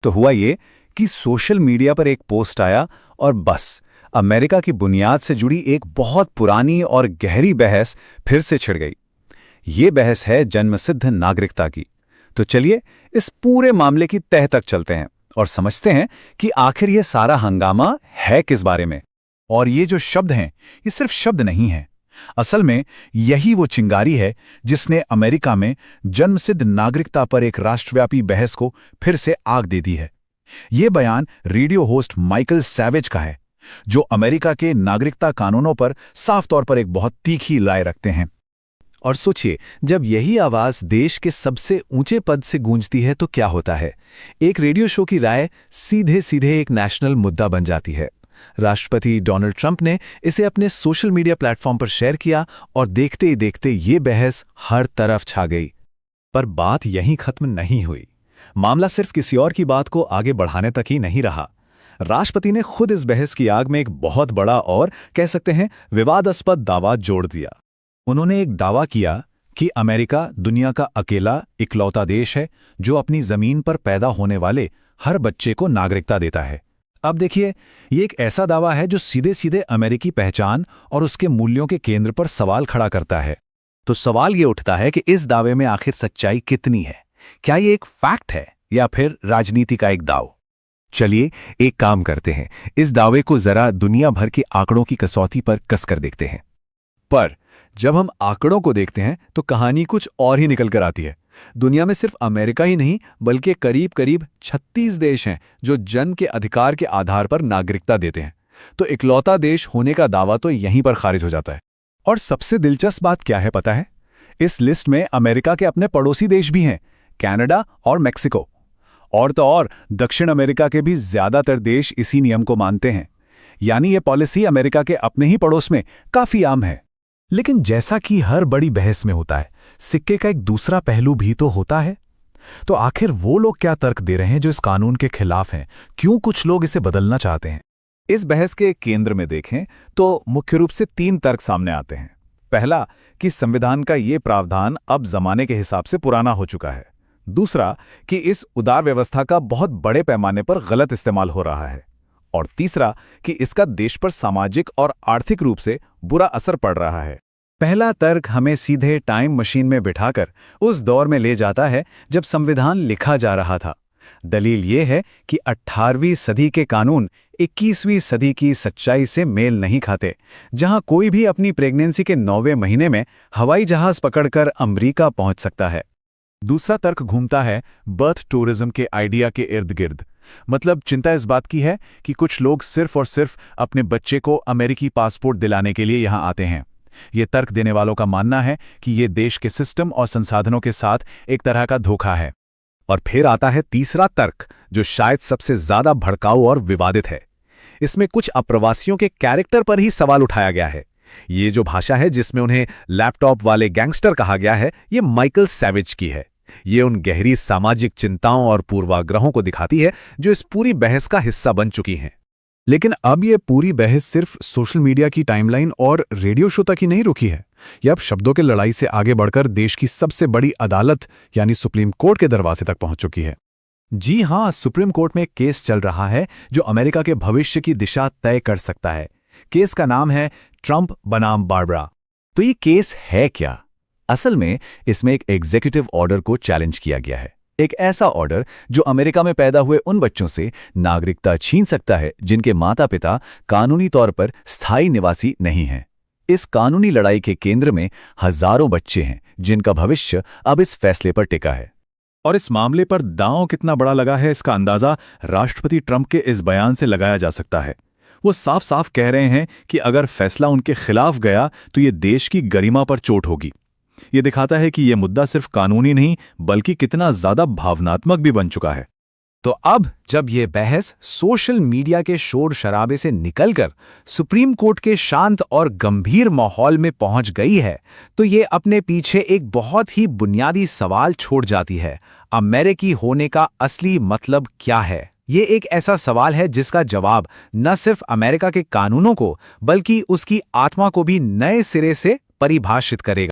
तो हुआ ये कि सोशल मीडिया पर एक पोस्ट आया और बस अमेरिका की बुनियाद से जुड़ी एक बहुत पुरानी और गहरी बहस फिर से छिड़ गई। ये बहस है जन्मसिद्ध नागरिकता की। तो चलिए इस पूरे मामले की तह तक चलते हैं और समझते हैं कि आखिर ये सारा हंगामा है किस बारे में। और ये जो शब्द हैं, ये सिर्फ शब्द नहीं हैं। असल में यही वो चिंगारी है जिसने अमेरिका में जन्मसिद्ध नागरिकता पर एक राष्ट्रव्यापी बहस को फिर से आग दे दी है। ये बयान रेडियो होस्ट माइकल सैवेज का है, जो अमेरिका के नागरिकता कानूनों पर साफ तौर पर एक बहुत तीखी राय रखते हैं। और सोचिए, जब यही आवाज देश के सबसे ऊंचे पद से गूंजती है तो क्या होता है। एक रेडियो शो की राय सीधे सीधे एक नेशनल मुद्दा बन जाती है। राष्ट्रपति डोनाल्ड ट्रंप ने इसे अपने सोशल मीडिया प्लेटफॉर्म पर शेयर किया और देखते ही देखते ये बहस हर तरफ छा गई। पर बात यहीं खत्म नहीं हुई। मामला सिर्फ किसी और की बात को आगे बढ़ाने तक ही नहीं रहा। राष्ट्रपति ने खुद इस बहस की आग में एक बहुत बड़ा और कह सकते हैं विवादास्पद दावा जोड़ दिया। उन्होंने एक दावा किया कि अमेरिका दुनिया का अकेला इकलौता देश है जो अपनी जमीन पर पैदा होने वाले हर बच्चे को नागरिकता देता है। अब देखिए, ये एक ऐसा दावा है जो सीधे सीधे अमेरिकी पहचान और उसके मूल्यों के केंद्र पर सवाल खड़ा करता है। तो सवाल ये उठता है कि इस दावे में आखिर सच्चाई कितनी है? क्या ये एक फैक्ट है या फिर राजनीति का एक दाव? चलिए एक काम करते हैं, इस दावे को जरा दुनिया भर के आंकड़ों की कसौटी पर कसकर देखते हैं। पर जब हम आंकड़ों को देखते हैं तो कहानी कुछ और ही निकल कर आती है। दुनिया में सिर्फ अमेरिका ही नहीं बल्कि करीब करीब 36 देश हैं जो जन्म के अधिकार के आधार पर नागरिकता देते हैं। तो इकलौता देश होने का दावा तो यहीं पर खारिज हो जाता है। और सबसे दिलचस्प बात क्या है पता है? इस लिस्ट में अमेरिका के अपने पड़ोसी देश भी हैं, कनाडा और मेक्सिको। और तो और दक्षिण अमेरिका के भी ज्यादातर देश इसी नियम को मानते हैं। यानी ये पॉलिसी अमेरिका के अपने ही पड़ोस में काफी आम है। लेकिन जैसा कि हर बड़ी बहस में होता है, सिक्के का एक दूसरा पहलू भी तो होता है। तो आखिर वो लोग क्या तर्क दे रहे हैं जो इस कानून के खिलाफ हैं? क्यों कुछ लोग इसे बदलना चाहते हैं? इस बहस के केंद्र में देखें तो मुख्य रूप से 3 तर्क सामने आते हैं। पहला कि संविधान का ये प्रावधान अब जमाने के हिसाब से पुराना हो चुका है। दूसरा कि इस उदार व्यवस्था का बहुत बड़े पैमाने पर गलत इस्तेमाल हो रहा है। और तीसरा कि इसका देश पर सामाजिक और आर्थिक रूप से बुरा असर पड़ रहा है। पहला तर्क हमें सीधे टाइम मशीन में बिठाकर उस दौर में ले जाता है जब संविधान लिखा जा रहा था। दलील ये है कि 18वीं सदी के कानून 21वीं सदी की सच्चाई से मेल नहीं खाते, जहां कोई भी अपनी प्रेगनेंसी के 9वें महीने में हवाई जहाज पकड़कर अमेरिका पहुंच सकता है। दूसरा तर्क घूमता है बर्थ टूरिज्म के आइडिया के इर्द गिर्द। मतलब चिंता इस बात की है कि कुछ लोग सिर्फ और सिर्फ अपने बच्चे को अमेरिकी पासपोर्ट दिलाने के लिए यहां आते हैं। ये तर्क देने वालों का मानना है कि ये देश के सिस्टम और संसाधनों के साथ एक तरह का धोखा है। और फिर आता है तीसरा तर्क, जो शायद सबसे ज्यादा भड़काऊ और विवादित है। इसमें कुछ अप्रवासियों के कैरेक्टर पर ही सवाल उठाया गया है। ये जो भाषा है जिसमें उन्हें लैपटॉप वाले गैंगस्टर कहा गया है, ये माइकल सैवेज की है। ये उन गहरी सामाजिक चिंताओं और पूर्वाग्रहों को दिखाती है जो इस पूरी बहस का हिस्सा बन चुकी हैं। लेकिन अब ये पूरी बहस सिर्फ सोशल मीडिया की टाइमलाइन और रेडियो शो तक ही नहीं रुकी है। यह अब शब्दों के लड़ाई से आगे बढ़कर देश की सबसे बड़ी अदालत यानी सुप्रीम कोर्ट के दरवाजे तक पहुंच चुकी है। जी हां, सुप्रीम कोर्ट में एक केस चल रहा है जो अमेरिका के भविष्य की दिशा तय कर सकता है। केस का नाम है ट्रंप बनाम बारबरा। तो ये केस है क्या? असल में इसमें एक एग्जीक्यूटिव ऑर्डर को चैलेंज किया गया है। एक ऐसा ऑर्डर जो अमेरिका में पैदा हुए उन बच्चों से नागरिकता छीन सकता है जिनके माता पिता कानूनी तौर पर स्थायी निवासी नहीं हैं। इस कानूनी लड़ाई के केंद्र में हजारों बच्चे हैं जिनका भविष्य अब इस फैसले पर टिका है। और इस मामले पर दांव कितना बड़ा लगा है, इसका अंदाजा राष्ट्रपति ट्रंप के इस बयान से लगाया जा सकता है। वो साफ साफ कह रहे हैं कि अगर फैसला उनके खिलाफ गया तो ये देश की गरिमा पर चोट होगी। ये दिखाता है कि ये मुद्दा सिर्फ कानूनी नहीं बल्कि कितना ज्यादा भावनात्मक भी बन चुका है। तो अब जब ये बहस सोशल मीडिया के शोर शराबे से निकलकर सुप्रीम कोर्ट के शांत और गंभीर माहौल में पहुंच गई है, तो ये अपने पीछे एक बहुत ही बुनियादी सवाल छोड़ जाती है। अमेरिकी होने का असली मतलब क्या है? ये एक ऐसा सवाल है जिसका जवाब न सिर्फ अमेरिका के कानूनों को बल्कि उसकी आत्मा को भी नए सिरे से परिभाषित करेगा।